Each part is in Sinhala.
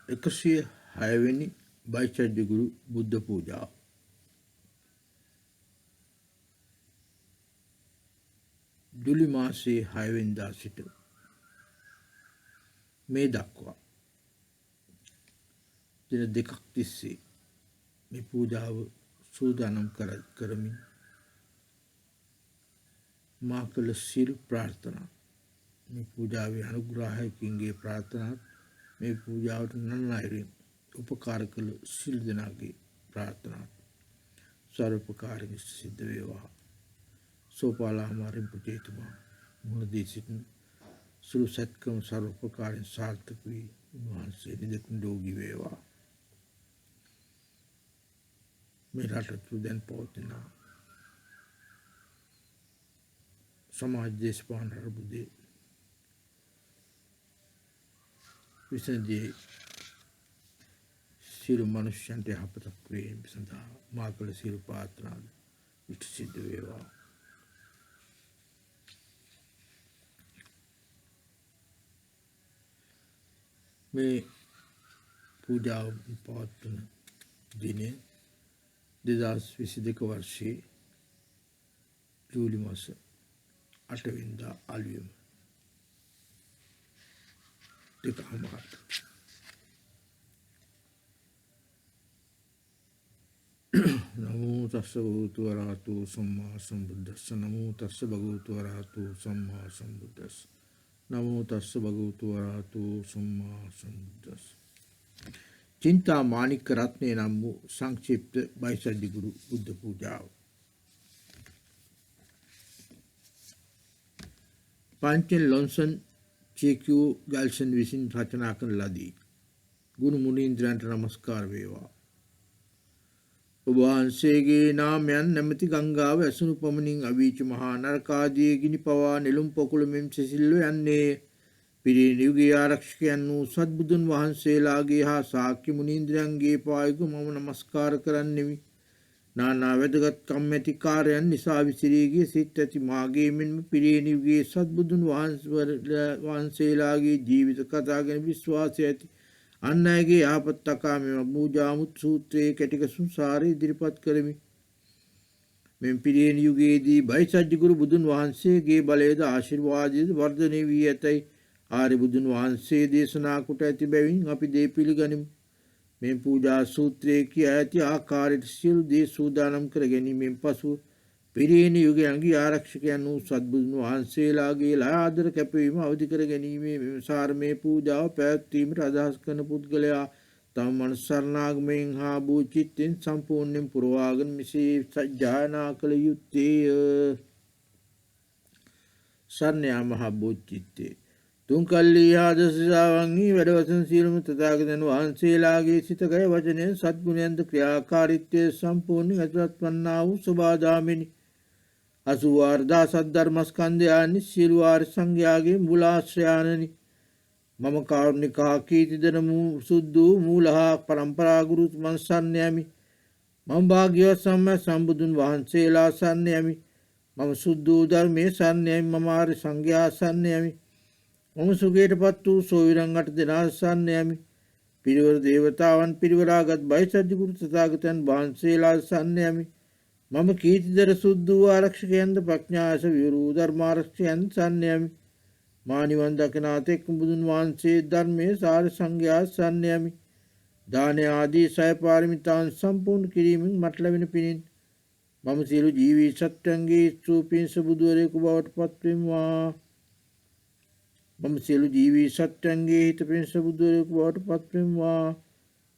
106 බයිචර්ය ගුරු බුද්ධ පූජාව. ජූලි මාසයේ 6 වෙනිදා සිට මේ දක්වා දින දෙකක් තිස්සේ මේ පූජාව සූදානම් කරමින් මා කළ සියලු ප්‍රාර්ථනා මේ පූජාවේ අනුග්‍රාහකයන්ගේ ප්‍රාර්ථනාත් මේ පූජාවට නන්නායරින් උපකාර කළ සියලු දෙනාගේ ප්‍රාර්ථනාත් සර්වපකාරයෙන් සිද්ධ වේවා. සෝපාලාමාරින් පුජේතුමා මුහුණ දී සිටින සුළු සත්කම් සර්වපකාරයෙන් සාර්ථක වී උන්වහන්සේ නිදුක් නිරෝගී වේවා. මේ රටට දැන් පවතින සමාජ දේශපාලන අර්බුදයේ විසඳී සියලු මනුෂ්‍යයන්ට යහපතක් වීම සඳහා මා කළ සියලු ප්‍රාර්ථනා ඉෂ්ට සිද්ධ වේවා. මේ පූජාව පවත්වන දිනේ 2022 වර්ෂයේ ජූලි මාස 8 වෙනිදා අලුයම 2:00 නමෝ තස්ස භගවතු වරහතු සම්මා සම්බුද්දස්ස නමෝ තස්ස භගවතු වරහතු සම්මා සම්බුද්දස්ස නමෝ තස්ස භගවතු වරහතු සම්මා සම්බුද්දස්ස. චින්තා මාණික්ක රත්නය නම් වූ සංක්ෂිප්ත බයිසඩ්ඩි ගුරු බුද්ධ පූජාව. පංචෙන් ලොන්සන් චේකියෝ ගල්සන් විසින් රචනා කරන ලදී. ගුරු මුනීන්ද්‍රයන්ට නමස්කාර වේවා. ඔබ වහන්සේගේ නාමයන් නැමැති ගංගාව ඇසුණු පමණින් අවීච මහා නරකාදී ගිනි පවා නෙළුම් පොකුළ මෙන් සෙසිල්ව යන්නේ පිරිනිවි යුගයේ ආරක්ෂකයන් වූ සත්බුදුන් වහන්සේලාගේ හා ශාක්‍ය මුනීන්ද්‍රයන්ගේ පායක මම නමස්කාර කරන්නෙමි. නානා වැදගත් කම්මැති කාර්යයන් නිසා විසිරී ගිය සිත් ඇති මාගේ මෙන්ම පිරිනිවි යුගයේ සත්බුදුන් වහන්සේලාගේ ජීවිත කතා ගැන විශ්වාසය ඇති අන් අයගේ යහපත් තකා මෙම පූජාමුත් සූත්‍රයේ කැටිකසුන් සාරය ඉදිරිපත් කරමි. මෙම පිරිනිවි යුගයේදී බයිසජ්ජ ගුරු බුදුන් වහන්සේගේ බලයද ආශිර්වාදයද වර්ධනය වී ඇතැයි ආර්ය බුදුන් වහන්සේ දේශනා කොට ඇති බැවින් අපි දේ පිළිගනිමු. මේ පූජා සූත්‍රයේ කියා ඇති ආකාරයට සියලු දේ සූදානම් කර ගැනීමෙන් පසු පිරිනිවි යුගයන්ගේ ආරක්ෂකයන් වූ සත්බුදුන් වහන්සේලාගේ ආදර කැපවීම අවදි කර ගැනීමේ මෙම සාරමේ පූජාව පැවැත්වීමට අදහස් කරන පුද්ගලයා තම මනස සරණාගමයෙන් හා බූ චිත්තෙන් සම්පූර්ණයෙන් පුරවාගෙන මෙසේ සජ්ජායනා කළ යුත්තේය. සරණ යාම හා බූ චිත්තේ තුන්කල්ලි හා දසසාවන්හි වැඩවසන සියලුම තථාගතයන් වහන්සේලාගේ සිත කය වචනයෙන් සත්ගුණයන්ද ක්‍රියාකාරීත්වයේ සම්පූර්ණ ඇතුළත් වන්නා වූ සබාදාමිනි 84000 ධර්මස්කන්ධයන්හි සියලු ආර්ය සංඝයාගේ මූලාශ්‍රයානනි. මම කාරුණිකා කීර්තිදන සුද්ධ මූලහා පරම්පරා ගුරු මන් සරණ යමි. මම භාග්‍යවත් සම්මා සම්බුදුන් වහන්සේලා සරණ යමි. මම සුද්ධ ධර්මයේ සරණ යමි. මම ආර්ය සංඝයා සරණ යමි. මම සුගයටපත් වූ සෝවිරන් 8 දෙනා සරණ යමි. පිරිවර දේවතාවන් පිරිවරාගත් බයිසජ්ජ ගුරු තථාගතයන් වහන්සේලා සරණ යමි. මම කීර්තිදර සුද්ධ වූ ආරක්ෂකයන්ද ප්‍රඥාස විවරු ධර්මාරක්ෂකයන් සරණ යමි. මා නිවන් දකිනාතෙක් බුදුන් වහන්සේ ධර්මයේ සාර සංඝයා සරණ යමි. දාන ආදී සය පාරමිතාන් සම්පූර්ණ කිරීමෙන් මට ලැබෙන පිණින් මම සියලු ජීවී සත්‍යංගේ සූපින්ස බුදුවරයෙකු බවට පත්වෙම්වා. මම සියලු ජීවී සත්‍යංගේ හිත පිණිස බුදුවරයෙකු බවට පත්වෙම්වා.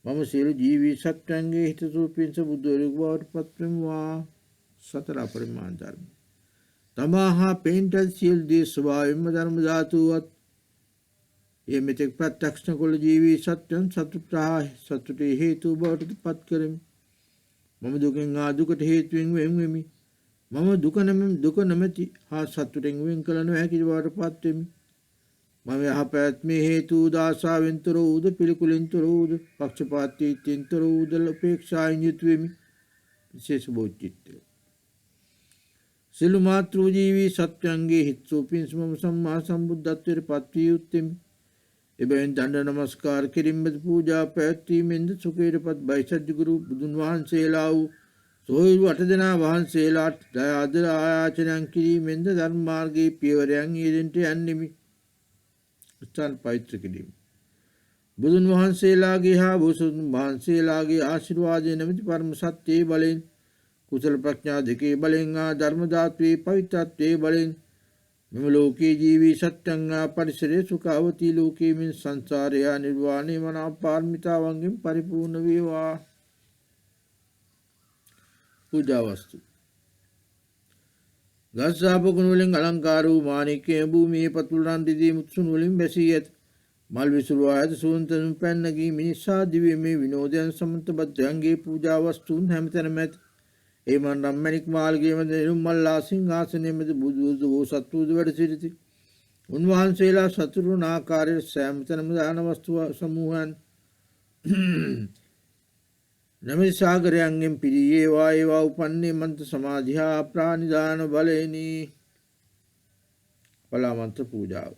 මම සියලු ජීවී සත්‍යංගේ හිත සූපින්ස බුදුවරයෙකු බවට පත්වෙම්වා. සතර අපරිමාණ ධර්ම තමා හා පෙන්ට සියලු දේ ස්වභාවයෙන්ම ධර්ම ධාතුවත් ඒ මෙතෙක් ප්‍රත්‍යක්ෂ කළ ජීවී සත්‍යයන් සතුට හේතු බවට පත් කරමි. මම දුකෙන් ආ දුකට හේතුවෙන් වෙන් වෙමි. මම දුක නැමැති හා සතුටෙන් වෙන් කළ නොහැකි බවට පත් වෙමි. මම යහපැවැත්මේ හේතු දාසාවෙන් තොර වූද පිළිකුලෙන් තොර වූද පක්ෂපාතීත්වයෙන් තොර වූද උපේක්ෂාවෙන් යුතු වෙමි. විශේෂ බෝධිචිත්තය සියලු මාතෘ ජීවී සත්‍යංගේ හිත් සූපින්ස මම සම්මා සම්බුද්ධත්වයට පත් විය යුත්තේමි. එබැවින් දණ්ඩ නමස්කාර කිරීමද පූජා පැවැත්වීමෙන්ද සුඛයටපත් බයිසජ්ජ ගුරු බුදුන් වහන්සේලා වූ සොහොයුරු 8 දෙනා වහන්සේලාට දයාදර ආයාචනයන් කිරීමෙන්ද ධර්ම මාර්ගයේ පියවරයන් යෙදෙන්නට යන්නෙමි. ස්ථාන පවිත්‍ර කිරීම. බුදුන් වහන්සේලාගේ හා බෝසතුන් වහන්සේලාගේ ආශිර්වාදය නැමැති පරම සත්‍යයේ බලෙන් කුසල ප්‍රඥා දෙකේ බලෙන් ආ ධර්ම ධාතුවේ පවිත්‍රත්වයේ බලෙන් මෙම ලෝකයේ ජීවී සත්‍යං ආ පරිසරයේ සුඛාවති ලෝකයේ මින් සංසාරය නිර්වාණය මනා පාරමිතාවන්ගෙන් පරිපූර්ණ වේවා. පූජා වස්තු ගස්සාපකුණු වලින් අලංකාර වූ මාණික්‍ය භූමියේ පතුලන් දිදී මුත්සුන් වලින් බැසී ඇත. මල් විසුරුවා ඇත සුවඳ පැන්නගී මිනිසා දිව්‍යමය විනෝදයන් සමන්ත බද්දයන්ගේ පූජා වස්තුන් හැමතැනම ඇත. ඒ මන් රම්මණික් මාල්ගේ මැද නිරුම්මල්ලා සිංහාසනයේ මැද බුදුදු වූ සත්වුදු වැඩ සිටිති. උන්වහන්සේලා සතුරුන් ආකාරයේ සෑම තැනම දාන වස්තු සමූහයන් නමි සාගරයන්ගෙන් පිරී ඒවා උපන්නේ මන්ත්‍ර සමාධිහා ප්‍රාණිදාන බලෙනි. බලාමන්ත්‍ර පූජාව.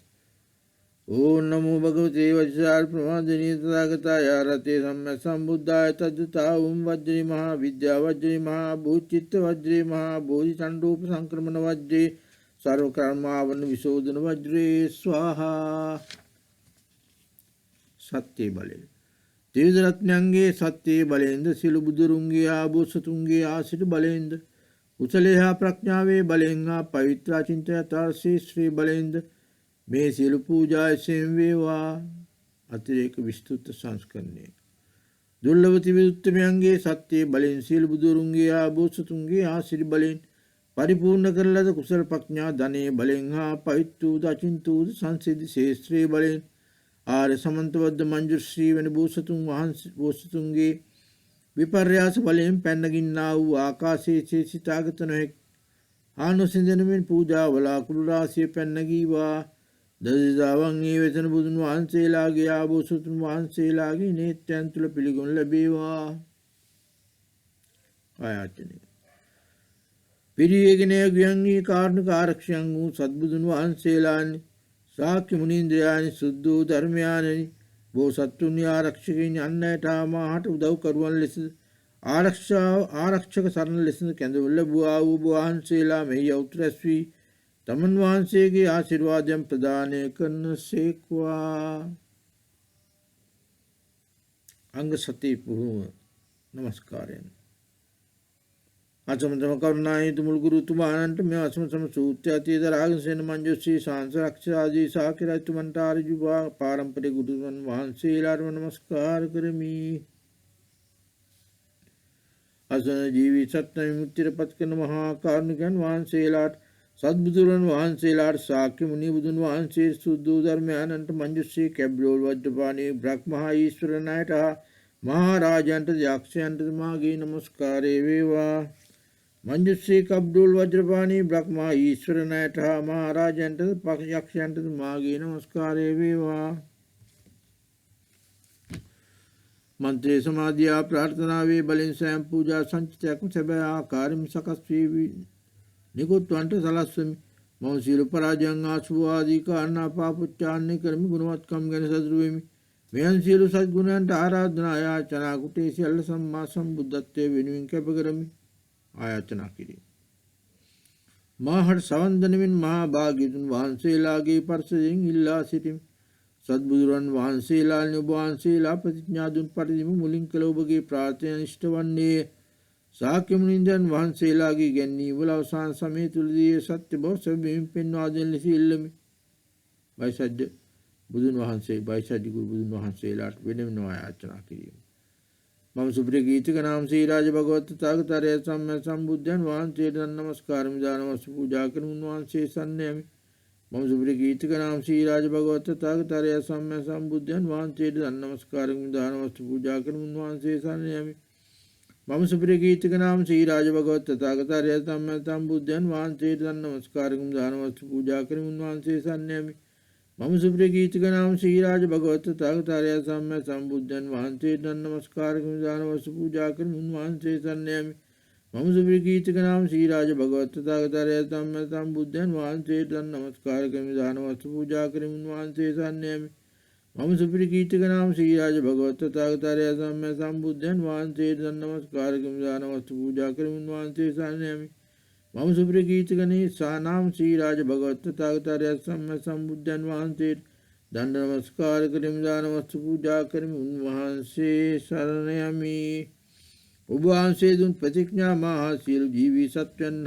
ඕම් නමෝ භගවතේ වජ්‍රාල් ප්‍රමාදිනී තථාගතාය රතේ සම්මා සම්බුද්ධාය තද්දතා උම් වජ්‍රේ මහා විද්‍යා වජ්‍රේ මහා භූචිත්ත වජ්‍රේ මහා බෝධි චණ්ඩෝප සංක්‍රමණ වජ්‍රේ සර්ව කර්මාවන විශෝධන වජ්‍රේ ස්වාහා. සත්‍ය බලය. ත්‍රිවිධ රත්නයන්ගේ සත්‍යයේ බලයෙන්ද සියලු බුදුරුන්ගේ ආභෝසතුන්ගේ ආශිර්වාද බලයෙන්ද කුසලයේ හා ප්‍රඥාවේ බලයෙන් හා පවිත්‍ර චින්තයතාර්ශී ශ්‍රී බලයෙන්ද මේ සියලු පූජා එසේම වේවා. අතිරේක විස්තෘත සංස්කරණය. දුර්ලභ ත්‍රිවිධුත්තමයන්ගේ සත්‍යයේ බලයෙන් සියලු බුදුරුන්ගේ ආභෝසතුන්ගේ ආශිර්වාද බලයෙන් පරිපූර්ණ කරලද කුසල ප්‍රඥා ධනයේ බලයෙන් හා පවිත්‍ර වූ අචින්තු වූ සංසිද්ධි ශේෂ්ත්‍රයේ බලයෙන් ආර්ය සමන්තවද්ද මංජුශ්‍රී වෙන බෝසතුන්ගේ විපර්යාස බලයෙන් පැන්නගින්නා වූ ආකාශයේ ශේෂිතාගත නොහැක් ආනොසින්දනමින් පූජා වලාකුළු රාශිය පැන්නගීවා. දසිදාවන් ඒ වෙතන බුදුන් වහන්සේලාගේ ආභෝසතුන් වහන්සේලාගේ නේත්‍රයන් තුළ පිළිගනු ලැබේවා. ආයාචනය. පිරියගෙන ගියන්ගේ කාරණක ආරක්ෂයන් වූ සත්බුදුන් වහන්සේලානි ශාක්‍ය මුනීන්ද්‍රයානි සුද්ධෝ ධර්මයානි බෝසත්තුන්ගේ ආරක්ෂකයින් අන්නයට මාහට උදව් කරුවන් ලෙස ආරක්ෂක සරණ ලෙස කැඳවල ලැබුවා වූ වහන්සේලා මෙහි අවුත් වී තමන් වහන්සේගේ ආශිර්වාදයන් ප්‍රදානය කරන සේක්වා. අංග සති පුහුණුව නමස්කාරයෙන්. අසමතම කරුණාහිතු මුල් ගුරුතුමාණන්ට මේ අසමතම සූත්‍රය අතීත රාගසේන මංජුශ්‍රී ශාන්ස රක්ෂාදී ශාක්‍ය රජතුමන්ට ආරජු පාරම්පරික ගුරුතුමන් වහන්සේලාට නමස්කාර කරමි. අසන ජීවී සත්‍ය විමුක්තියට පත් කරන මහා කාරුණිකයන් වහන්සේලාට සත්බුදුරන් වහන්සේලාට ශාක්‍ය මුනි බුදුන් වහන්සේ සුද්ධ ධර්මයන්න්ට මංජුශ්‍රී කැබ්ලෝල් වජ්‍රපාණී බ්‍රහ්මහා ඊශ්වරනායට මහරජාන්ට යක්ෂයන්ට මාගේ නමස්කාරය වේවා. මංජුශ්‍රී කබ්ඩුල් වජ්‍රපාණී බ්‍රහ්මා ඊශ්වරනායට මහරජාන්ට යක්ෂයන්ට මාගේ නමස්කාරය වේවා. මන්ත්‍රේ සමාධියා ප්‍රාර්ථනාවේ බලෙන් සෑම පූජා සංචිතයක්ම සැබෑ ආකාරයෙන් සකස් වී නිකුත්වන්ට සලස්වමි. මම සියලු පරාජයන් ආසුව ආදී කාරණා පාපොච්චාරණය කරමි. ගුණවත්කම් ගැන සතුටු වෙමි. මෙයන් සියලු සත්ගුණයන්ට ආරාධනා යාචනා කුටේ සියල්ල සම්මා සම්බුද්ධත්වයේ වෙනුවෙන් කැප කරමි. ආයාචනා කිරීම. මාහට සවන් දෙනමින් මහා භාග්‍යවතුන් වහන්සේලාගේ පරිසරයෙන් ඉල්ලා සිටිමි. සත්බුදුරන් වහන්සේලා ඔබ වහන්සේලා ප්‍රතිඥා දුන් පරිදිම මුලින් කළ ඔබගේ ප්‍රාර්ථනා ඉෂ්ට වන්නේ ශාක්‍ය මුනින්දයන් වහන්සේලාගේ ගැන්වීම වල අවසාන සමය තුලදී සත්‍ය බව සැබවින්ම පෙන්වා දෙන ලෙස ඉල්ලමි. බයිසජ්ජ බුදුන් වහන්සේ බයිසජ්ජ ගුරු බුදුන් වහන්සේලාට වෙනම ආයාචනා කිරීම. මම සුපිරි ගීතික නාම ශ්‍රී රාජ භගවත් තාගතරය සම්මා සම්බුද්ධයන් වහන්සේට නමස්කාරම් දානවස් පූජා කරන උන්වහන්සේ සන්නයමි. මම සුපිරි ගීතික නාම ශ්‍රී රාජ භගවත් තාගතරය සම්මා සම්බුද්ධයන් වහන්සේට නමස්කාරම් දානවස් පූජා කරන උන්වහන්සේ සන්නයමි. මම සුපිරි ගීතික නාම ශ්‍රී රාජ භගවත් තාගතරය සම්මා සම්බුද්ධයන් වහන්සේට නමස්කාරම් දානවස් පූජා කරන උන්වහන්සේ සන්නයමි. මම සුපිරි ගීතික නාම ශ්‍රී රාජ භගවත් තාගතරය සම්මා සම්බුද්ධයන් වහන්සේට නමස්කාරම් දානවස් පූජා කරන උන්වහන්සේ සන්නයමි. මම සුපිරි ගීතික නාම ශ්‍රී රාජ භගවත් තාගතරය සම්මා සම්බුද්ධයන් වහන්සේට නමස්කාරම් දානවස් පූජා කරන උන්වහන්සේ සන්නයමි. මම සුපිරිකීර්තික නාම ශ්‍රී රාජ භගවත් තථාගතයන් සම්මා සම්බුද්ධයන් වහන්සේට නමස්කාර කරමි දාන වස්තු පූජා කරමි උන්වහන්සේ සරණයමි. මම සුපිරිකීර්තික නාම ශ්‍රී රාජ භගවත් තථාගතයන් සම්මා සම්බුද්ධයන් වහන්සේට දණ්ඩ නමස්කාර කරමි දාන වස්තු පූජා කරමි උන්වහන්සේ සරණයමි. ඔබ වහන්සේ දුන් ප්‍රතිඥා මහා සියලු ජීවී සත්වයන්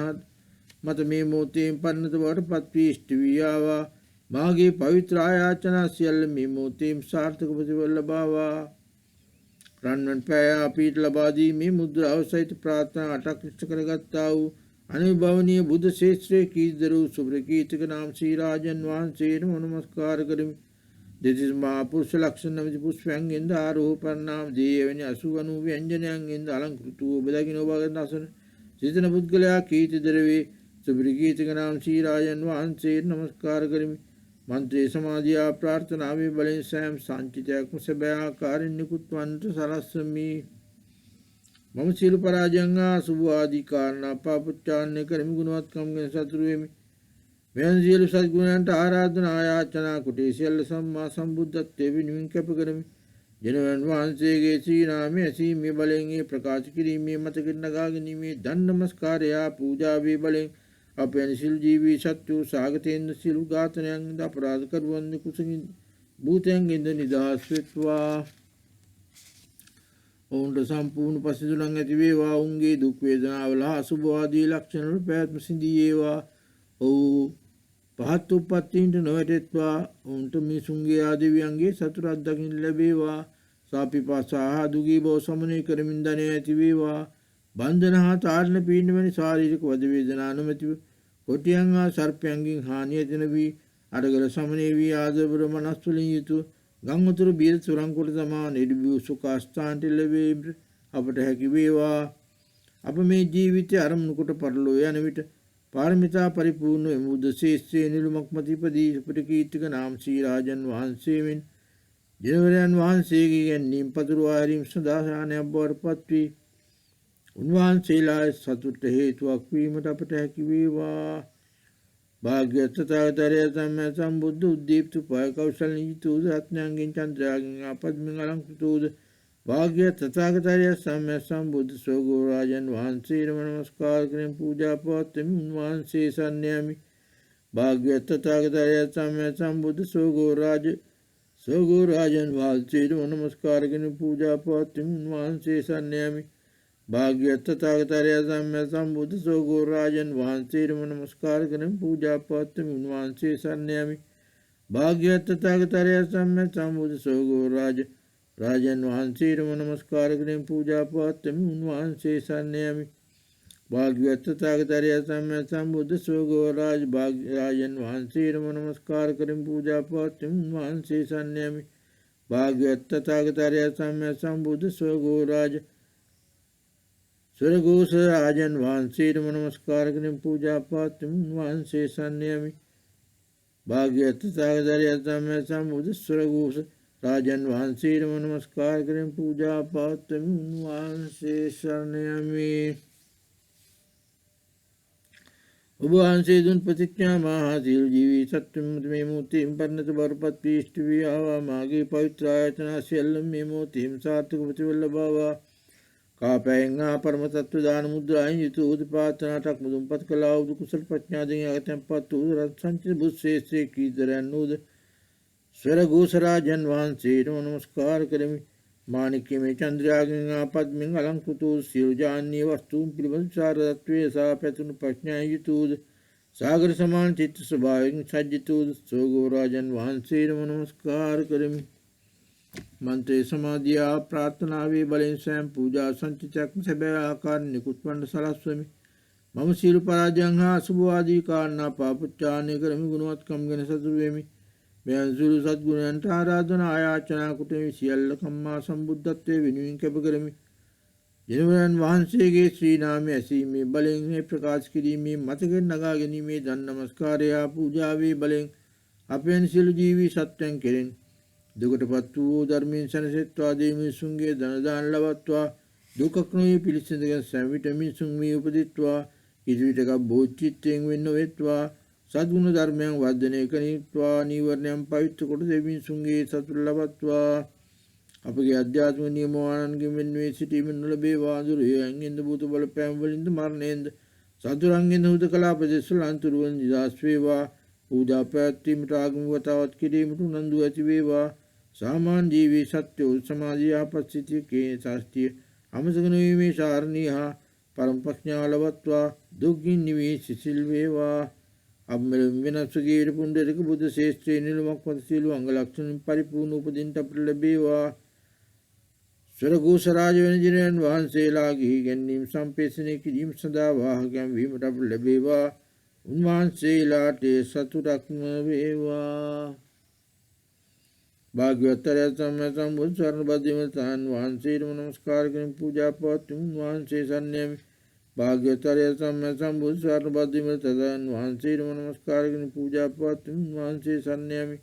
මත මේ මොහොතේ පන්නත බවට පත් වී ඉෂ්ට වී ආවා. මාගේ පවිත්‍ර ආයාචනා සියල්ල මේ මොහොතේ සාර්ථක ප්‍රතිඵල ලබාවා. රන්වන් පෑ අපීට ලබා දීමේ මුද්‍රාව සහිත ප්‍රාර්ථනා 8ක් ඉෂ්ට කරගත්තා වූ අනිර්භවනීය බුද්ධ ශේෂ්ත්‍රයේ කීර්තිරු සුප්‍රකීර්තික නාම ශ්‍රී රාජන් වහන්සේට නමස්කාර කරමි. දෙතිස් මහා පුරුෂ ලක්ෂණ නමිති පුෂ්පයන්ගෙන්ද ආරෝපණාම දේවැනි 80 ව්‍යංජනයන්ගෙන්ද අලංකෘත වූ ඔබ දකින ඔබ අසන සිතන පුද්ගලයා කීර්තිදර වේ. සුප්‍රකීර්තික නාම ශ්‍රී රාජන් වහන්සේට නමස්කාර කරමි. මන්ත්‍රී සමාධියා ප්‍රාර්ථනාවේ බලෙන් සෑම සංචිතයක්ම සැබෑ ආකාරයෙන් නිකුත් වන්නට සලස්වමි. මම සියලු පරාජයන් හා සුභ ආදී කාරණා පාපොච්චාරණය කරමි ගුණවත්කම් ගැන සතුටු වෙමි. මෙවන් සියලු සත්ගුණයන්ට ආරාධනා ආයාචනා කුටි සියල්ල සම්මා සම්බුද්ධත්වයේ වෙනුවෙන් කැප කරමි. ජනවයන් වහන්සේගේ ශ්‍රී නාමය ඇසීමේ බලයෙන් ඒ ප්‍රකාශ කිරීමේ මතකෙන් නගා ගැනීමේ දන් නමස්කාරය පූජාවේ බලයෙන් අපේ සිල් ජීවී සත්තු සාගතෙන් සිල් ඝාතනයන්ද අපරාධ කරුවන් කුසගින් භූතයන්ගෙන්ද නිදහස් වෙත්වා. ඔවුන්ට සම්පූර්ණ පසිදුලන් ඇති වේවා. ඔවුන්ගේ දුක් වේදනාවල හා අසුභ ආදී ලක්ෂණ වල පැවැත්ම සිඳී ඒවා. ඔව් පහත් උප්පත්තීන්ට නොවැටෙත්වා. ඔවුන්ට මිනිසුන්ගේ ආදේවියන්ගේ සතුට අත්දකින්න ලැබේවා. සාපිපාසා දුගී බව සමනය කරමින් ධනය ඇති වේවා. බන්ධන හා තාරණ පීඩන වැනි ශාරීරික වද වේදනා නොමැතිව කොටියන් හා සර්පයන්ගෙන් හානිය ඇතින වී අරගල සමනය වී ආදරබර මනස් වලින් යුතු ගංවතුරු බීර සුරංකොට තමා නිර්භීව සුඛාස්ථානට ලැබේ අපට හැකි වේවා. අප මේ ජීවිතය අරමුණු කොට පරලෝ යන විට පාරමිතා පරිපූර්ණ එම බුද්ධ ශේෂ්ත්‍රයේ නිලුමක් මත ඉපදී සුපිරිකීර්තික නාම ශ්‍රී රාජන් වහන්සේවෙන් ජනවරයන් වහන්සේගේ ගැනීම පතුරවා හැරීම සඳහා ශානයක් බවට පත් වී උන්වහන්සේලා සතුට හේතුවක් වීමට අපට හැකි වේවා. භාග්‍යවත් තථාගතයන් සම්මා සම්බුද්ධ උද්දීප්ත උපාය කෞශල නිහිත වූ රත්නයන්ගෙන් චන්ද්‍රයාගෙන් ආපද්මෙන් අලංකෘත වූ භාග්‍යවත් තථාගතයන් සම්මා සම්බුද්ධ සෝගෝ රාජන් වහන්සේට නමස්කාර කරමින් පූජා පවත්වමි උන්වහන්සේ සරණයමි. භාග්‍යවත් තථාගතයන් සම්මා සම්බුද්ධ සෝගෝ රාජන් වහන්සේට නමස්කාර කරමින් පූජා පවත්වමි උන්වහන්සේ සරණයමි. භාග්‍යවත් තථාගතයන් සම්මා සම්බුද්ධ සෝගෝ රාජන් වහන්සේට නමස්කාර කරමින් පූජා පවත්වමි උන්වහන්සේ සරණයමි. භාග්‍යවත් තථාගතයන් සම්මා සම්බුද්ධ සෝගෝ රාජන් වහන්සේට නමස්කාර කරමින් පූජා පවත්වමි උන්වහන්සේ සරණයමි. භාග්‍යවත් තථාගතයන් සම්මා සම්බුද්ධ සෝගෝ රාජන් වහන්සේට නමස්කාර කරමින් පූජා පවත්වමි උන්වහන්සේ සරණයමි. භාග්‍යවත් තථාගතයන් සම්මා සම්බුද්ධ සෝගෝ ස්වර්ගෝස රාජන් වහන්සේට නමස්කාර කරමින් පූජා පවත්වමි උන්වහන්සේ සරණයමි. භාග්‍යවත් තථාගතයන් සම්මා සම්බුද්ධ ස්වර්ගෝස රාජන් වහන්සේට නමස්කාර කරමින් පූජා පවත්වමි උන්වහන්සේ සරණයමි. ඔබ වහන්සේ දුන් ප්‍රතිඥා මහා සියලු ජීවී සත්වයන් මේ මොහොතේ පන්නත බරපත් වී ඉෂ්ට වී ආවා. මාගේ පවිත්‍ර ආයතන සියල්ල මේ මොහොතේ සාර්ථක ප්‍රතිඵල ලබාවා. කාපයෙන් පරම තත්ත්ව දාන මුද්‍රායෙන් යුතු උදපාතනාටක් මුදුන්පත් කළා වූ කුසල ප්‍රඥාදෙන් අගතැන්පත් වූ රත් සංචිත බුද්ධ ශ්‍රේෂ්ඨ කීර්තරයන් වූද ස්වර්ගෝස රාජන් වහන්සේට නමස්කාර කරමි. මාණික්‍යමය චන්ද්‍රයාගෙන් ආපද්මෙන් අලංකෘත වූ සියලු ජානීය වස්තුන් පිළිබඳ සාරදත්වයේ සහ පැතුණු ප්‍රඥායෙන් යුතු වූද සාගර සමාන චිත්ත ස්වභාවයෙන් සජ්ජිත වූ සෝගෝ රාජන් වහන්සේට නමස්කාර කරමි. මන්ත්‍රී සමාධියා ප්‍රාර්ථනාවේ බලෙන් සෑම පූජා සංචිතයක්ම සැබෑ ආකාරයෙන් නිකුත් වන්න සලස්වමි. මම සියලු පරාජයන් හා අසුභ ආදී කාරණා පාපොච්චාරණය කරමි ගුණවත්කම් ගැන සතුටු වෙමි. මෙයන් සියලු සත්ගුණයන්ට ආරාධනා ආයාචනා කුටමි සියල්ල සම්මා සම්බුද්ධත්වයේ වෙනුවෙන් කැප කරමි. ජනවරයන් වහන්සේගේ ශ්‍රී නාමය ඇසීමේ බලෙන් මේ ප්‍රකාශ කිරීමේ මතකෙන් නගා ගැනීමේ දන් නමස්කාරය පූජාවේ බලෙන් අපෙන් සියලු ජීවී සත්වයන් කෙරෙන් දුකටපත් වූ ධර්මයෙන් සැනසෙත්වා දේ මිනිසුන්ගේ ධන දාන ලබත්වා දුකක් නොවේ පිළිසඳගෙන සෑම විට මිනිසුන් මේ උපදිත්වා කිසි විටක බෝධිචිත්තයෙන් වෙන්න වෙත්වා සද්ගුණ ධර්මයන් වර්ධනය කරනිත්වා නීවරණයන් පවිත්‍ර කොට දෙවියන්සුන්ගේ සතුට ලබත්වා අපගේ අධ්‍යාත්මික නියමයන්ගෙන් වෙන්වී සිටීමෙන් නොලැබේවා දුරයන්ගෙන් භූත බලපෑම් වලින්ද මරණයෙන්ද සතුරන්ගෙන් හුදකලා ප්‍රදේශවල අන්තරුවන් නිදහස් වේවා පූජා පැවැත්වීමට ආගමික වතාවත් කිරීමට උනන්දු ඇති වේවා සාමාන්‍ය ජීවී සත්‍ය සමාධිය යහපත් සිතියකේ ශාස්ත්‍රීය අමසකන වීමේ සාරණී හා පරම ප්‍රඥාව ලබත්වා දුක්ගින් නිවී සිසිල් වේවා අම්මලම් වෙනස්වගේ පුණ්ඩරික බුද්ධ ශේෂ්ත්‍රයේ නිලමක් වත සියලු අංග ලක්ෂණ පරිපූර්ණ උපදින්නට අපට ලැබේවා ස්වර්ගෝස රාජ වෙන ජනයන් වහන්සේලා ගිහි ගැනීම සම්පේෂණය කිරීම සඳහා වාහකයන් වීමට අපට ලැබේවා උන්වහන්සේලාට සතුටක්ම වේවා භාග්‍යවතුන් සම්මා සම්බුදු සරණ බද්දිමතන් වහන්සේට නමස්කාර කරමින් පූජා පවත්වමු වහන්සේ සන්නයමි භාග්‍යවතුන් සම්මා සම්බුදු සරණ බද්දිමතන් වහන්සේට නමස්කාර කරමින් පූජා පවත්වමු වහන්සේ සන්නයමි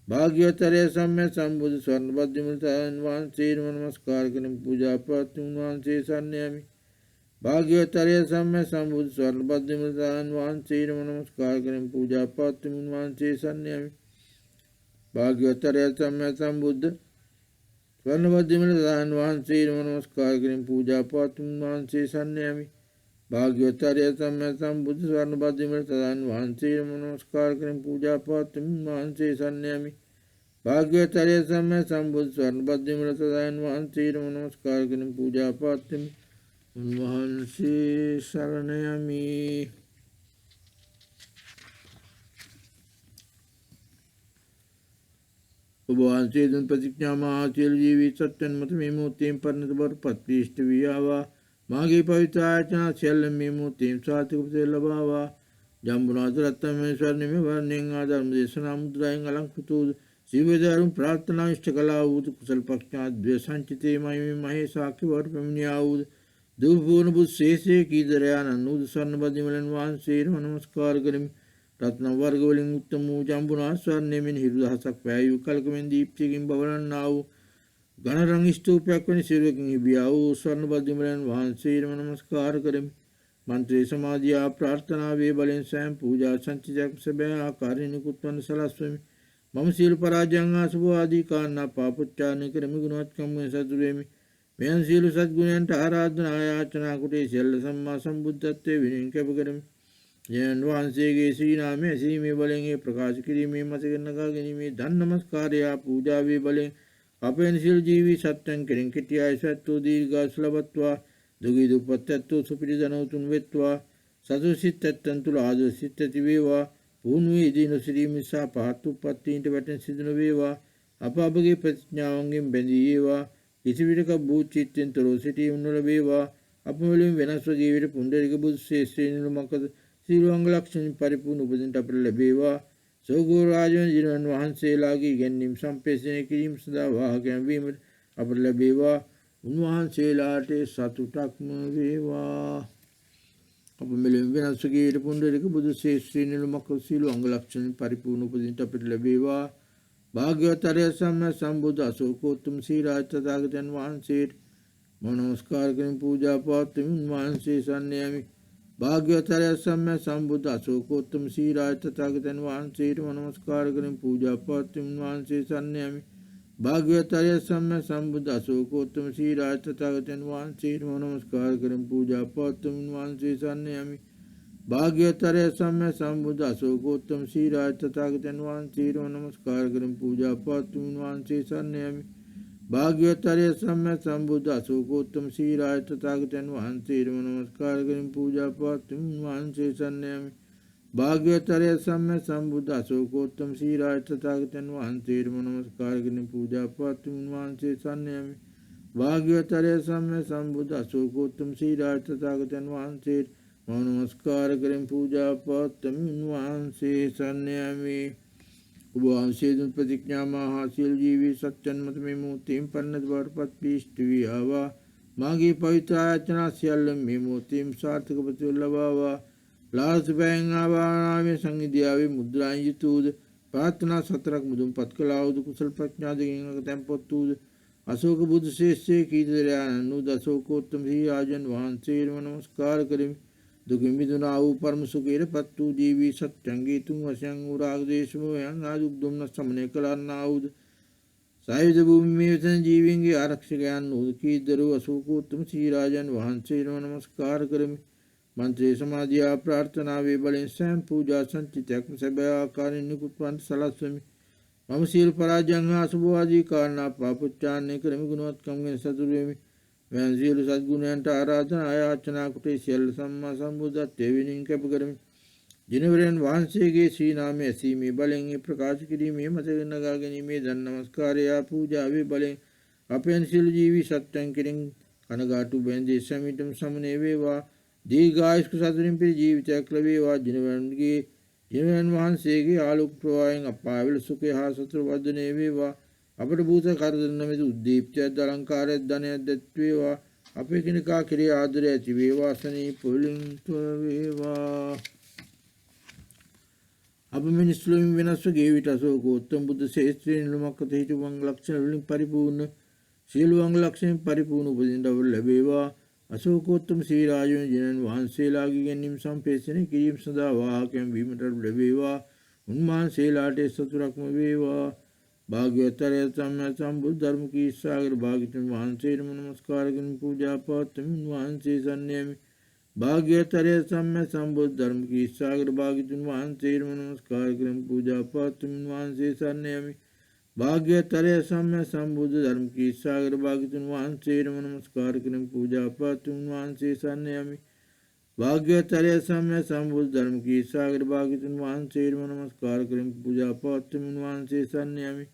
භාග්‍යවතුන් සම්මා සම්බුදු සරණ බද්දිමතන් වහන්සේට නමස්කාර කරමින් පූජා පවත්වමු වහන්සේ සන්නයමි භාග්‍යවතුන් සම්මා සම්බුදු සරණ බද්දිමතන් වහන්සේට නමස්කාර කරමින් පූජා පවත්වමු වහන්සේ සන්නයමි භාග්‍යවතුන් සම්මා සම්බුද්ධ ස්වර්ණ බද්දිමතන් වහන්සේට නමස්කාර කරමින් පූජා පවත්වමු වහන්සේ සන්නයමි භාග්‍යවතුන් සම්මා සම්බුද්ධ ස්වර්ණ බද්දිමතන් වහන්සේට නමස්කාර කරමින් පූජා පවත්වමු වහන්සේ සන්නයමි භාග්‍යවතුන් සම්මා සම්බුද්ධ ස්වර්ණ බද්දිමතන් වහන්සේට නමස්කාර කරමින් පූජා පවත්වමු වහන්සේ සරණ යමි ඔබ වහන්සේ දුන් ප්‍රතිඥා මහා සියලු ජීවී සත්‍යයන් මත මේ මොහොතේම පරිණත බවටපත් වී ඉෂ්ට වී ආවා මාගේ පවිත්‍ර ආයතන සියල්ල මේ මොහොතේම සාර්ථක ප්‍රතිඵල ලබාවා ජම්බුනාථ රත්නමය ස්වර්ණමය වර්ණයෙන් ආධර්ම දේශනා මුද්‍රායෙන් අලංකృత වූ සීවදාරුන් ප්‍රාර්ථනා ඉෂ්ට කළා වූ කුසල ප්‍රඥා ද්වේෂ සංචිතේමයි මහේසාක්‍ය වර පැමිණියා වූ දුපූර්ණ බුත් ශේෂයේ කීදරයන් නූද ස්වර්ණ බද්දිමලන් වහන්සේට නමස්කාර කරමි රත්න වර්ග වලින් උත්තම වූ ජම්බුනාථ ස්වර්ණයෙන් හිරු දහසක් වැයු කලකෙන් දීප්තියකින් බවලන්නා වූ ඝනරංග ස්තූපයක් වැනි සිරුරකින් ඉබියා වූ ස්වර්ණ බද්දිමලන් වහන්සේට නමස්කාර කරමි මන්ත්‍රී සමාධිය ප්‍රාර්ථනා වේ බලෙන් සෑම පූජා සංචිතයක් සැබෑ ආකාරයෙන් නිකුත් වන සලස්වමි මම සියලු පරාජයන් ආසුභ ආදී කාරණා පාපොච්චාරණය කරමි ගුණවත්කම් වෙන සතුරු වෙමි මෙයන් සියලු සත්ගුණයන්ට ආරාධනා ආයාචනා කුටේ සියල්ල සම්මා සම්බුද්ධත්වයේ විනයෙන් කැප කරමි යන් වහන්සේගේ ශ්‍රී නාමය ඇසීමේ බලෙන් ඒ ප්‍රකාශ කිරීමේ මතක නගා ගැනීමේ ධන් නමස්කාරය පූජාවේ බලෙන් අපෙන් සියලු ජීවී සත්‍යයන් කෙරෙන් කෙටි ආයසත්ව දීර්ඝාස ලබත්වා දුගී දුප්පත්ත්ව සුපිරි ධනවතුන් වෙත්වා සතු සිත්තන් තුල ආදෝ සිත් ඇති වේවා පුණුවේ දින ශ්‍රී මිසා පහත් උප්පත්තීන්ට වැටෙන සිදු නොවේවා අපගේ ප්‍රතිඥාවන්ගෙන් බැඳී ඒවා කිසි විටක බූචිත්තෙන් තොරව සිටීම නොලැබේවා අප වලින් වෙනස් වූ ජීවිත පුණ්ඩරික බුදු ශ්‍රේෂ්ඨ නිර්මකද සියලු අංග ලක්ෂණ පරිපූර්ණ උපදින්නට අපට ලැබේවා සෝගෝ රාජවන ජිනන් වහන්සේලාගේ ඉගැන්වීම් සම්පේෂණය කිරීම සඳහා වාහකයන් වීමට අපට ලැබේවා උන්වහන්සේලාට සතුටක්ම වේවා අප මෙලෙම වෙනස් වූ ජීවිත පුණ්ඩරික බුදු ශ්‍රේෂ්ඨ නිර්මකද සියලු අංග ලක්ෂණ පරිපූර්ණ උපදින්නට අපට ලැබේවා භාග්‍යවතුන් සම්මා සම්බුද්ධ අශෝකෝත්තම ශ්‍රී රාජ තථාගතයන් වහන්සේට නමස්කාර කරමින් පූජා පවත්වමින් වහන්සේ සන්නයමි භාග්‍යවතුන් සම්මා සම්බුද්ධ අශෝකෝත්තම ශ්‍රී රාජ තථාගතයන් වහන්සේට නමස්කාර කරමින් පූජා පවත්වමින් වහන්සේ සන්නයමි භාග්‍යවතුන් සම්මා සම්බුද්ධ අශෝකෝත්තම ශ්‍රී රාජ තථාගතයන් වහන්සේට නමස්කාර කරමින් පූජා පවත්වමින් වහන්සේ සන්නයමි භාග්‍යවතුන් සම්මා සම්බුද්ධ අශෝකෝත්තම ශ්‍රී රාජ තථාගතයන් වහන්සේට නමස්කාර කරමින් පූජා පවත්වමින් වහන්සේ සන්නයමි භාග්‍යවතුන් සම්මා සම්බුද්ධ අශෝකෝත්තම ශ්‍රී රාජ තථාගතයන් වහන්සේට නමස්කාර කරමින් පූජා පවත්වමින් වහන්සේ සන්නයමි භාග්‍යවතුන් සම්මා සම්බුද්ධ අශෝකෝත්තම ශ්‍රී රාජ තථාගතයන් වහන්සේට නමස්කාර කරමින් පූජා පවත්වමින් වහන්සේ සන්නයමි භාග්‍යවතුන් සම්මා සම්බුද්ධ අශෝකෝත්තම ශ්‍රී රාජ තථාගතයන් වහන්සේට නමස්කාර කරමින් පූජා පවත්වමින් වහන්සේ සන්නයමි ඔබ වහන්සේ දුන් ප්‍රතිඥා මහා සියලු ජීවී සත්‍යයන් මත මේ මොහොතේම පරිණත බවටපත් වී ඉෂ්ට වී ආවා මාගේ පවිත්‍ර ආයතන සියල්ල මේ මොහොතේම සාර්ථක ප්‍රතිඵල ලබාවා ලාසුබෙන් ආවානාමේ සංගීතියාවේ මුද්‍රාන් යුතුද ප්‍රාර්ථනා සතරක් මුදුන්පත් කළා වූ කුසල ප්‍රඥා දෙකින් තැන්පත් වූ අශෝක බුදු ශේෂ්ඨයේ කීදරයන් අනුද අශෝකෝත්තම ශ්‍රී රාජන් වහන්සේට නමස්කාර කරමි දුකින් මිදුණා වූ පරම සුඛයට පත් වූ ජීවී සත්‍යංගේ තුන් වශයෙන් වූ රාග දේශ මොහයන් ආදුක් දුම්නස් සමනය කළන්නා වූද සායුධ භූමියේ වෙසෙන ජීවීන්ගේ ආරක්ෂකයන් වූ කීදරු අසූකෝත්තම සීරාජන් වහන්සේනම නමස්කාර කරමි. මන්ත්‍රී සමාධියා ප්‍රාර්ථනාවේ බලෙන් සෑම පූජා සංචිතයක්ම සැබෑ ආකාරයෙන් නිකුත් වන්ට සලස්වමි. මම සියලු පරාජයන් හා අසුභවාදී කාරණා පාපොච්චාරණය කරමි. ගුණවත්කම් ගැන සතුටු වෙමි. මෙවන් සියලු සද්ගුණයන්ට ආරාධනා යාචනා කොට සියල්ල සම්මා සම්බුද්ධත්වයේ වෙනින් කැප කරමි. ජිනවරයන් වහන්සේගේ ශ්‍රී නාමය ඇසීමේ බලෙන් ප්‍රකාශ කිරීමේ මතක නගා ගැනීමේ දන් නමස්කාරය පූජාවේ බලෙන් අපෙන් සියලු ජීවී සත්‍යයන් කෙරෙන් කනගාටු බැඳී සැමිටම සමනය වේවා. දීර්ඝායුෂ්ක සතුටින් පිරි ජීවිතයක් ලැබේවා. ජිනවරයන් වහන්සේගේ ආලෝක ප්‍රවාහයෙන් අපාවල සුඛය හා සතුට වර්ධනය වේවා. අපට භූත කරදර නැමැති උද්දීප්තියත් අලංකාරයත් ධනයත් දැත්වේවා. අපේ කෙනෙකා කෙරේ ආදරය ඇති වේවා. සනී පුලින් තොර වේවා. අප මිනිස්ලොවින් වෙනස්ව ගේ විට අසෝකෝත්තම බුද්ධ ශේත්‍රයේ නිලුමක් අත හිටු වංග ලක්ෂණ වලින් පරිපූර්ණ සියලු වංග ලක්ෂණ පරිපූර්ණ උපදින දවල් ලැබේවා. අසෝකෝත්තම ශ්‍රී රාජයන් ජනන් වහන්සේලාගේ ගැනීම සම්පේෂණය කිරීම සඳහා වාහකයන් වීමට ලැබේවා. උන්වහන්සේලාට සතුටක්ම වේවා. භාග්‍යවතුන් සම්මා සම්බුද්ධ ධර්ම කී සාගර භාග්‍යවතුන් වහන්සේට නමස්කාර කරමි. පූජා පවත්වමි. වහන්සේ සන්නයමි. භාග්‍යවතුන් සම්මා සම්බුද්ධ ධර්ම කී සාගර භාග්‍යවතුන් වහන්සේට නමස්කාර කරමි. පූජා පවත්වමි. වහන්සේ සන්නයමි. භාග්‍යවතුන් සම්මා සම්බුද්ධ ධර්ම කී සාගර භාග්‍යවතුන් වහන්සේට නමස්කාර කරමි. පූජා පවත්වමි. වහන්සේ සන්නයමි. භාග්‍යවතුන් සම්මා සම්බුද්ධ ධර්ම කී සාගර භාග්‍යවතුන් වහන්සේට නමස්කාර කරමි. පූජා පවත්වමි. වහන්සේ සන්නයමි.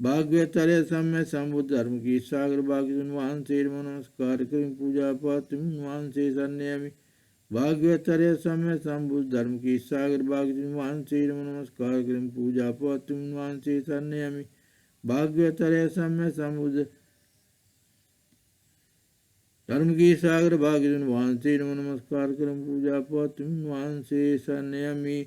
භාග්‍යවතුන් සම්මා සම්බුද්ධ ධර්ම කී සාගර භාග්‍යවතුන් වහන්සේට නමස්කාර කරමි. පූජා පවත්වමි. වහන්සේ සන්නයමි. භාග්‍යවතුන් සම්මා සම්බුද්ධ ධර්ම කී සාගර භාග්‍යවතුන් වහන්සේට නමස්කාර කරමි. පූජා පවත්වමි. වහන්සේ සන්නයමි. භාග්‍යවතුන් සම්මා සම්බුද්ධ ධර්ම කී සාගර භාග්‍යවතුන් වහන්සේට නමස්කාර කරමි. පූජා පවත්වමි. වහන්සේ සන්නයමි.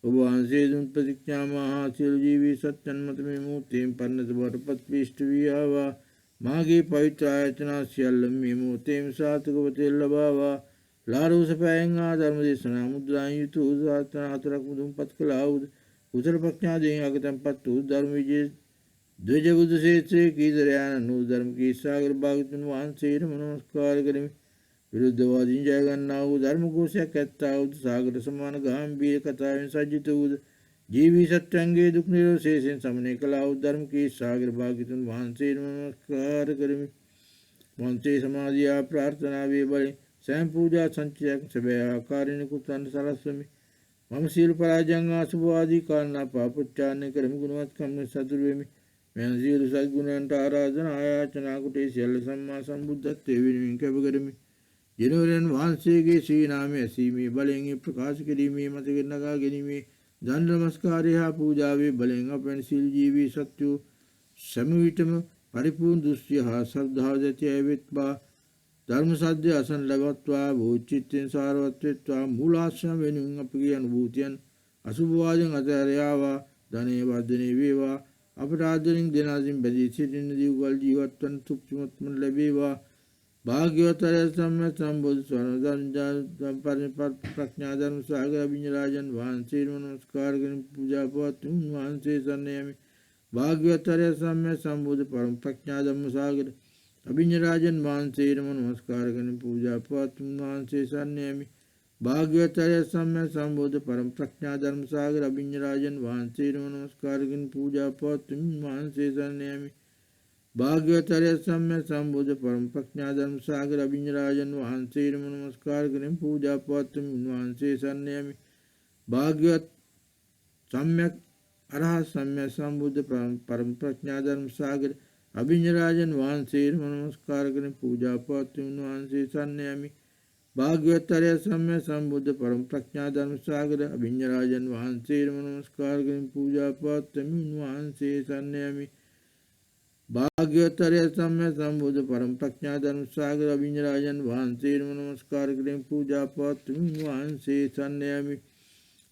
ඔබ වහන්සේ දුන් ප්‍රතිඥා මහා සියලු ජීවී සත්‍යයන් මත මේ මොහොතේම පන්නත බවටපත් විශ්ට වී ආවා. මාගේ පවිත්‍ර ආයතන සියල්ල මේ මොහොතේම සාර්ථකව තෙල් ලබාවා. ලාරූස පෑයෙන් ආ ධර්ම දේශනා මුද්‍රාන් යුතු උදාතන හතරක් මුදුන්පත් කළා වූ කුසල ප්‍රඥාදීන් අගතම්පත් වූ ධර්ම විජය ද්වේජ බුද්ධ ශේත්‍රයේ කීදරයන් නූ ධර්ම කී සාගර භාග්‍යවතුන් වහන්සේට නමස්කාර කරමි. විරුද්ධවාදීන් ජය ගන්නා වූ ධර්ම කෝෂයක් ඇත්තා වූ සාගර සමාන ගාම්භීර කතාවෙන් සජ්ජිත වූ ජීවී සත්‍යංගේ දුක් නිරෝධ ශේෂයෙන් සමනය කළා වූ ධර්ම කී සාගර භාග්‍යවතුන් වහන්සේට නමස්කාර කරමි. මන්ත්‍රී සමාධියා ප්‍රාර්ථනාවේ බලෙන් සෑම පූජා සංචයයක් සැබෑ ආකාරයෙන් කුත්තන්ට සලස්වමි. මම සියලු පරාජයන් අසුභවාදී කාරණා පාපොච්චාරණය කරමි. ගුණවත්කම් සතුටු වෙමි. මෙන් සියලු සද්ගුණයන්ට ආරාධනා ආයාචනා කොට සියල්ල සම්මා සම්බුද්ධත්වයේ වෙනුවෙන් කැප කරමි. ජිනවරයන් වහන්සේගේ ශ්‍රී නාමය ඇසීමේ බලෙන් ප්‍රකාශ කිරීමේ මතක නගා ගැනීමේ දන් නමස්කාරය හා පූජාවේ බලෙන් අපෙන් සියලු ජීවී සත්වෝ සෑම විටම පරිපූර්ණ දෘෂ්ටි හා ශ්‍රද්ධාව ඇති අය වෙත්වා. ධර්ම සත්‍ය අසන ලැබත්වා. බෝධිචිත්තෙන් සාරවත් වෙත්වා. මූලාශ්‍රම වෙනුවෙන් අපගේ අනුභූතියන් අසුභවාදයෙන් අතහැරයාවා. ධනය වර්ධනය වේවා. අපට ආදරෙන් දෙනාසින් බැදී සිටින දීර්ඝ ජීවත් වන තෘප්තිමත්ම ලැබේවා. භාග්‍යවතුන් සම්මා සම්බුද්ධ ස්වර්ණ ප්‍රඥා ධර්ම සාගර අභිඤ්ඤාරාජන් වහන්සේට නමස්කාර කරමි. පූජා පවත්වමි. වහන්සේ සන්නයමි. භාග්‍යවතුන් සම්මා සම්බුද්ධ පරම ප්‍රඥා ධර්ම සාගර අභිඤ්ඤාරාජන් වහන්සේට නමස්කාර කරමි. පූජා පවත්වමි. වහන්සේ සන්නයමි. භාග්‍යවතුන් සම්මා සම්බුද්ධ පරම ප්‍රඥා ධර්ම සාගර අභිඤ්ඤාරාජන් වහන්සේට නමස්කාර කරමි. පූජා පවත්වමි. වහන්සේ සන්නයමි. භාග්‍යවතුන් සම්මා සම්බුද්ධ පරම ප්‍රඥා ධර්ම සාගර අභිඤ්ඤාරාජන් වහන්සේට නමස්කාර කරමි. පූජා පවත්වමි. වහන්සේ සන්නයමි. භාග්‍යවත් සම්්‍යක් අරහත් සම්්‍යක් සම්බුද්ධ පරම ප්‍රඥා ධර්ම සාගර අභිඤ්ඤාරාජන් වහන්සේට නමස්කාර කරමි. පූජා පවත්වමි. වහන්සේ සන්නයමි. භාග්‍යවතුන් සම්මා සම්බුද්ධ පරම ප්‍රඥා ධර්ම සාගර අභිඤ්ඤාරාජන් වහන්සේට නමස්කාර කරමි. පූජා පවත්වමි. වහන්සේ සන්නයමි. භාග්‍යවතුන් සම්මා සම්බුද්ධ පරම ප්‍රඥා ධර්ම සාගර අභිඤ්ඤාරාජන් වහන්සේට නමස්කාර කරමි. පූජා පවත්වමි. වහන්සේ සන්නයමි.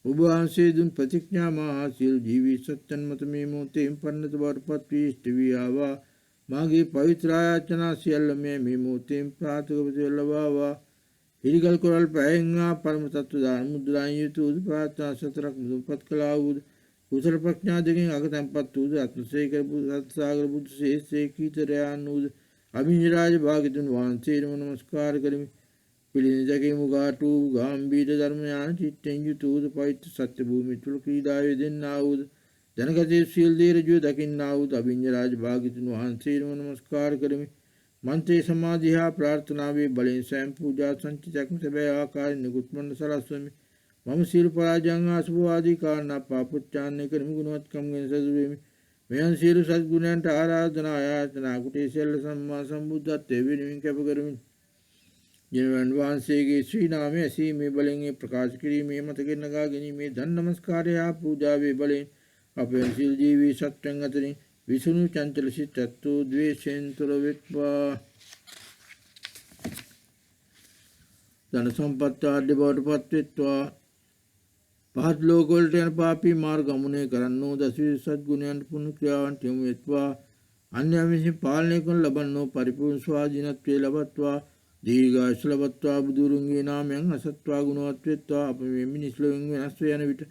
ඔබ වහන්සේ දුන් ප්‍රතිඥා මහා සියලු ජීවී සත්‍යයන් මත මේ මොහොතේ පන්නත බවටපත් වී ඉෂ්ට වී ආවා. මාගේ පවිත්‍ර ආයාචනා සියල්ල මේ මොහොතේ ප්‍රාර්ථක ලබාවා. හිරිකල් කොරල් පැයෙන්වා පරම තත්ව දාන මුද්‍රාන් යුතු වූද ප්‍රාර්ථනා සතරක් මුදුන්පත් කළා වූද කුසල ප්‍රඥා දෙකෙන් අග තැන්පත් වූද අත්සේකර සත්සාගර බුදු ශේෂ්ත්‍රේ කීතරයන් වූද අභිඤ්ඤරාජ භාග්‍යතුන් වහන්සේටම නමස්කාර කරමි. පිළිනිදගේ මුගාටු ගාම්භීර ධර්ම ඥාන චිත්තෙන් යුතු වූද පවිත්‍ර සත්‍ය භූමිය තුල ක්‍රීඩා යෙදෙන්නා වූද ජනගතේ සීල් දේ රජුව දකින්නා වූද අභිඤ්ඤරාජ භාග්‍යතුන් වහන්සේටම නමස්කාර කරමි. මන්ත්‍රේ සමාධිය හා ප්‍රාර්ථනාවේ බලෙන් සෑම පූජා සංචිතයක්ම සැබෑ ආකාරයෙන් නිකුත්මන්න සලස්වමි. මම සීල පරාජයන් හා සුභ ආදී කාරණා පාපොච්චාරණය කරමි. ගුණවත්කම් ගැන සැදුවෙමි. මෙයන් සියලු සත්ගුණයන්ට ආරාධනා ආයාචනා කුටි සියල්ල සම්මා සම්බුද්ධත්වයේ වෙනුවෙන් කැප කරමි. ජනවන් වහන්සේගේ ශ්‍රී නාමය ඇසීමේ බලෙන් ප්‍රකාශ කිරීමේ මතකෙන් නගා ගැනීමේ ධන් නමස්කාරය හා පූජාවේ බලෙන් අපේ සිල් ජීවී සත්‍යයන් අතරින් විසුණු චංචල සිතත්තු ද්වේෂයෙන් තොර වෙත්වා. ධන සම්පත් ආඩ්‍ය බවට පත්වෙත්වා. පහත් ලෝකවලට යන පාපී මාර්ග ගමනය කරන්නෝ දසවිධ සත්ගුණයන්ට පුණ්‍ය ක්‍රියාවන්ට යොමු වෙත්වා. අන්‍යයන් විසින් පාලනය කරනු ලබන්නෝ පරිපූර්ණ ස්වාධීනත්වයේ ලබත්වා. දීර්ඝායුෂ ලබත්වා. බුදුරුන්ගේ නාමයෙන් අසත්වා ගුණවත් වෙත්වා. අප මේ මිනිස් ලොවෙන් වෙනස් යන විට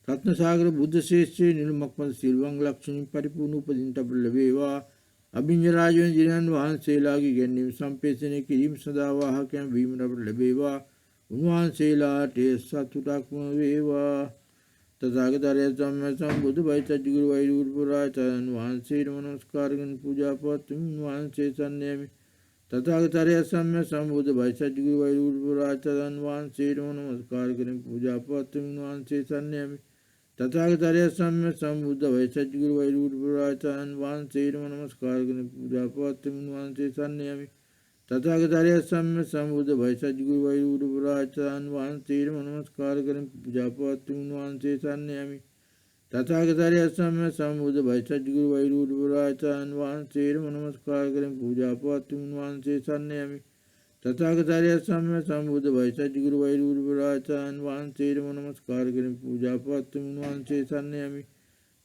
රත්නසාගර බුද්ධ ශේෂ්ත්‍රයේ නිර්මක් පද සිල්වංග ලක්ෂණින් පරිපූර්ණ උපදින්නට අපට ලැබේවා. අභිඤ්ඤරාජයන් ජිනයන් වහන්සේලාගේ ගැන්වීම සම්පේෂණය කිරීම සඳහා වාහකයන් වීමට අපට ලැබේවා. උන්වහන්සේලාට සතුටක්ම වේවා. තථාගතයන් සම්මා සම්බුදු බයිතජ්ජුගුරු වෛරූප පුරාචාර්යන් වහන්සේට නමස්කාර කරන පූජා පවත්වමින් උන්වහන්සේ සන්නයමි. තථාගතයන් සම්මා සම්බුදු බයිතජ්ජුගුරු වෛරූප පුරාචාර්යන් වහන්සේට නමස්කාර කරන පූජා පවත්වමින් උන්වහන්සේ සන්නයමි. තථාගතයන් සම්මා සම්බුදු බයිතජ්ජුගුරු වෛරූප පුරාචාර්යන් වහන්සේට නමස්කාර කරන පූජා පවත්වමින් උන්වහන්සේ සන්නයමි. තථාගතයන් සම්මා සම්බුදු බයිතජ්ජුගුරු වෛරූප පුරාචාර්යන් වහන්සේට නමස්කාර කරන පූජා පවත්වමින් උන්වහන්සේ සන්නයමි. තථාගතයන් සම්මා සම්බුදු බයිතජ්ජුගුරු වෛරූප පුරාචාර්යන් වහන්සේට නමස්කාර කරන පූජා පවත්වමින් උන්වහන්සේ සන්නයමි. තථාගතයන් සම්මා සම්බුදු බයිතජ්ජුගුරු වෛරූප පුරාචාර්යන් වහන්සේට නමස්කාර කරන පූජා පවත්වමින් උන්වහන්සේ සන්නයමි.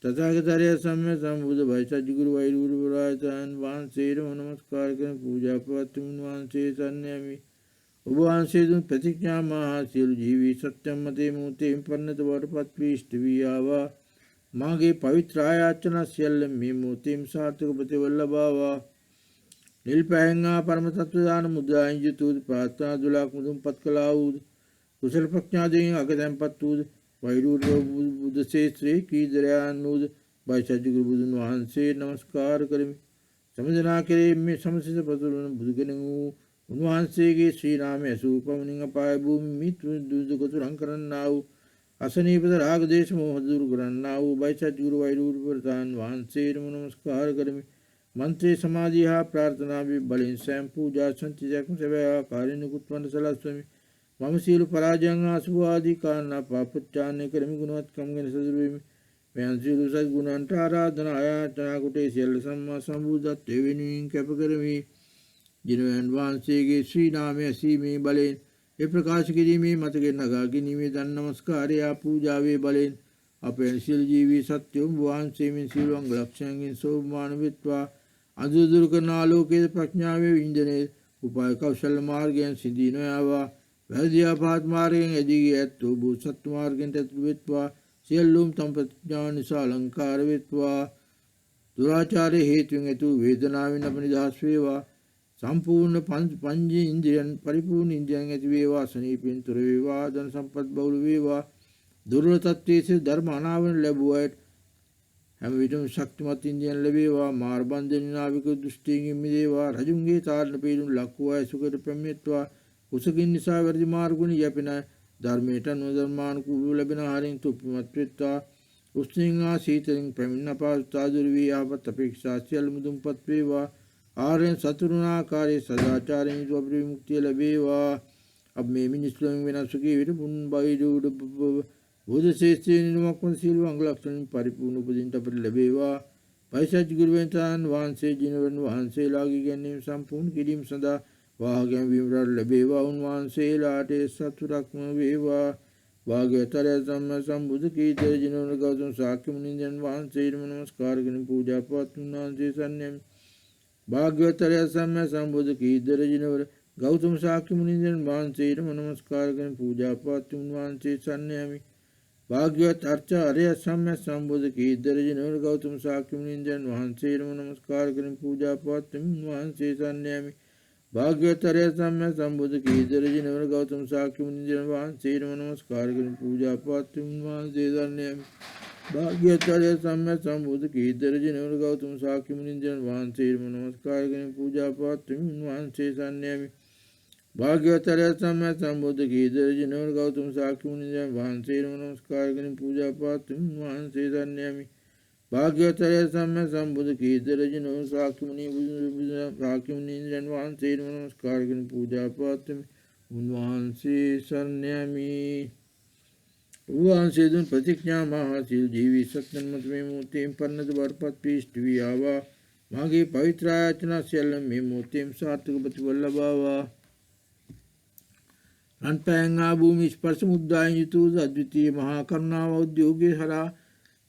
තථාගතයන් සම්මා සම්බුදු බයිතජ්ජුගුරු වෛරූප පුරාචාර්යන් වහන්සේට නමස්කාර කරන පූජා පවත්වමින් උන්වහන්සේ සන්නයමි. ඔබ වහන්සේ දුන් ප්‍රතිඥා මහා සියලු ජීවී සත්‍යම් මතේ මුතේ පන්නත බවට පත් වී ඉෂ්ට වී ආවා. මාගේ පවිත්‍ර ආයාචනා සියල්ල මේ මුතේම සාර්ථක ප්‍රතිඵල ලබාවා. නිල් පැහැංගා පරම තත්ව දාන මුද්‍රායෙන් යුතු ප්‍රාර්ථනා 12ක් මුදුන්පත් කළා වූ කුසල ප්‍රඥා දෙකින් අග තැන්පත් වූ වෛරූප බුද්ධ ශේෂ්ත්‍රේ කීදරයන් වූ බයිසජ්ජුගුරු බුදුන් වහන්සේ නමස්කාර කරමි. සමදනා කෙරේ මේ සමසිත ප්‍රතුලන බුදුගෙන වූ උන්වහන්සේගේ ශ්‍රී නාමය ඇසූ පමණින් අපාය භූමි මිත්‍ර දුදුගතු රං කරන්නා වූ අසනීපද රාග දේශ මොහ දුරු කරන්නා වූ බයිසජ්ජුගුරු වෛරූප ප්‍රධාන වහන්සේට නමස්කාර කරමි. මන්ත්‍රේ සමාධිය හා ප්‍රාර්ථනාවේ බලෙන් සෑම පූජා සංචිතයක්ම සැබෑ ආකාරයෙන් නිකුත්වන්න සලස්වමි. මම සියලු පරාජයන් හා අසුභ ආදී කාරණා පාපොච්චාරණය කරමි. ගුණවත්කම් ගැන සතුටුවෙමි. මෙයන් සියලු සත්ගුණයන්ට ආරාධනා ආයාචනා කොට සියල්ල සම්මා සම්බුද්ධත්වයේ වෙනුවෙන් කැප කරමි. ජිනයන් වහන්සේගේ ශ්‍රී නාමය ඇසීමේ බලෙන් ඒ ප්‍රකාශ කිරීමේ මතකෙන් නගා ගැනීමේ ධන් නමස්කාරය පූජාවේ බලෙන් අපේ සියලු ජීවී සත්‍යයන් වහන්සේමින් සියලුංග ලක්ෂණයන්ගෙන් සෝභමාන වෙත්වා. අඳුරු කරන ආලෝකයේ ප්‍රඥාවේ වින්දනයේ උපාය කෞශල මාර්ගයෙන් සිඳී නොයවා. වැරදි අපහත් මාර්ගයෙන් එදී ඇත්තෝ බුසත් මාර්ගයෙන් ඇතුළු වෙත්වා. සියලුම තම ප්‍රඥාව නිසා අලංකාර වෙත්වා. දුරාචාරයේ හේතුන් ඇතු වේදනාවෙන් අප නිදහස් වේවා. සම්පූර්ණ පංච ඉන්ද්‍රියන් පරිපූර්ණ ඉන්ද්‍රියන් ඇති වේවා. සනීපෙන් තොර වේවා. ධන සම්පත් බහුල වේවා. දුර්වල තත්ත්වයේ ධර්ම අනාවරණ ලැබුවාට හැම විටම ශක්තිමත් ඉන්ද්‍රියන් ලැබේවා. මාර් බන්ධන නාවික දෘෂ්ටියෙන් මිදේවා. රජුන්ගේ තාරණ පීඩුන් ලක්වාය සුකට පැමිණෙත්වා. කුසකින් නිසා වැඩි මාර්ගුණ යැපෙන ධර්මයට නොධර්මානුකූලව ලැබෙන ආහාරයෙන් තුප්පිමත් වෙත්වා. උස්නින්හා සීතලින් පැමිණ අපහසුතා දුරු වී ආපත් අපේක්ෂා සියල්ල මුදුන්පත් වේවා. ආර්යයන් සතුරුනාකාරයේ සදාචාරයෙන් යුතු අපේ විමුක්තිය ලැබේවා. අප මේ මිනිස් ලෝකෙන් වෙනස් වූ විට පුන් බයිඩුඩ බුද්ධ ශේෂ්ත්‍රයේ නිර්මක් වන සියලුංග ලක්ෂණින් පරිපූර්ණ උපදින්නට අපට ලැබේවා. බයිසජ්ජුගුරු වහන්සේ ජිනවන් වහන්සේලාගේ ගැනීම සම්පූර්ණ කිරීම සඳහා වාහකයන් වීමට ලැබේවා. උන්වහන්සේලාට සතුටක්ම වේවා. භාග්‍යවතුන් සම්මා සම්බුදු කීතර ජිනවන ගෞතම ශාක්‍ය මුනිඳන් වහන්සේට නමස්කාර කරන පූජා පවත් උන්වහන්සේ සන්නයමි. භාග්‍යවතුන් සම්මා සම්බුදු කීතර ජිනවන ගෞතම ශාක්‍ය මුනිඳුරන් වහන්සේටම නමස්කාර කරන පූජා පාත්‍ර උන්වහන්සේ සන්නයමි. භාග්‍යවත් අර්ච අරිය සම්්‍යක් සම්බුද්ධ කීර්තිරජිනවර ගෞතම ශාක්‍ය මුනිඳුරන් වහන්සේටම නමස්කාර කරන පූජා පාත්‍ර උන්වහන්සේ සන්නයමි. භාග්‍යවත් අරිය සම්්‍යක් සම්බුද්ධ කීර්තිරජිනවර ගෞතම ශාක්‍ය මුනිඳුරන් වහන්සේටම නමස්කාර කරන පූජා පාත්‍ර උන්වහන්සේ සන්නයමි. භාග්‍යවත් අරිය සම්්‍යක් සම්බුද්ධ කීර්තිරජිනවර ගෞතම ශාක්‍ය මුනිඳුරන් වහන්සේටම නමස්කාර කරන පූජා පාත්‍ර උන්වහන්සේ සන්නයමි. භාග්‍යවත් අරිය සම්්‍යක් සම්බුද්ධ කීර්තිරජිනවර ගෞතම ශාක්‍ය මුනිඳුරන් වහන්සේටම නමස්කාර කරන පූජා පාත්‍ර උන්වහන්සේ සන්නයමි. භාග්‍යවත් අරිය සම්්‍යක් සම්බුද්ධ කීර්තිරජිනවර ශාක්‍ය මුනිඳුරන් වහන්සේටම නමස්කාර කරන පූජා පාත්‍ර උන්වහන්සේ සන්නයමි. උන්වහන්සේ දුන් ප්‍රතිඥා මහා සීල් ජීවී සත්‍යන් මත මේ මොහොතේම පන්නත බරපත් පිහිට වී ආවා. මාගේ පවිත්‍ර ආයතන සියල්ල මේ මොහොතේම සාර්ථක ප්‍රතිඵල ලබාවා. රන්පෑන් ආ භූමි ස්පර්ශ මුද්‍රායෙන් යුතු අද්විතීය මහා කරුණාව උද්‍යෝගයේ හරහා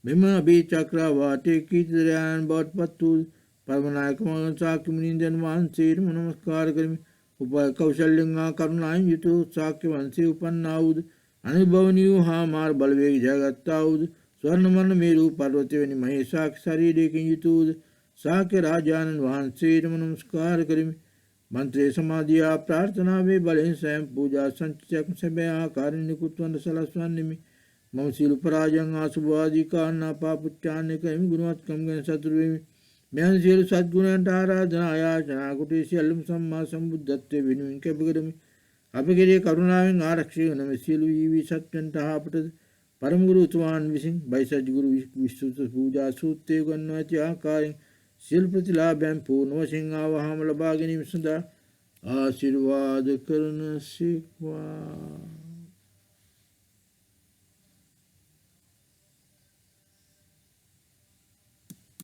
මෙම අභිචක්‍ර වාටේ කීර්තිරයන් බවට පත් වූ පරමනායක මහා ශාක්‍ය මුනිඳුරන් වහන්සේට නමස්කාර කරමි. උපය කෞශල්‍යං ආ කරුණායෙන් යුතු ශාක්‍ය වංශයේ උපන්නා වූ අනුභවනීය හා මාර් බලවේග ජයගත්තා වූ ස්වර්ණමන්න මේරු පර්වතය වැනි මහේශාක්‍ය ශරීරයකින් යුතු ශාක්‍ය රාජානන් වහන්සේටම නමස්කාර කරමි. මන්ත්‍රේ සමාධියා ප්‍රාර්ථනාවේ බලෙන් සෑම පූජා සංචිතයක් සැබෑ ආකාරයෙන් නිකුත් වන සලස්වන්නෙමි. මම සීල පරාජයන් ආසුභාදී කාරණා පාපුච්චාන්‍ය කරමි. ගුණවත්කම් ගැන සතුටු වෙමි. මෙයන් සියලු සත්ගුණයන්ට ආරාධනා ආයාචනා කොට සියලුම සම්මා සම්බුද්ධත්වයේ වෙනුවෙන් කැප කරමි. අපගේ කරුණාවෙන් ආරක්ෂය වන මේ සියලු ජීවී සත්වයන්ට අපට පරම ගුරු උතුමාන් විසින් බයිසජ් ගුරු විශ්වුත පූජා සූත්‍රය ගන්වා ඇති ආකාරයෙන් සියලු ප්‍රතිලාභයන් පූර්ණ වශයෙන් ආවහම ලබා ගැනීම සඳහා ආශිර්වාද කරන සේක්වා.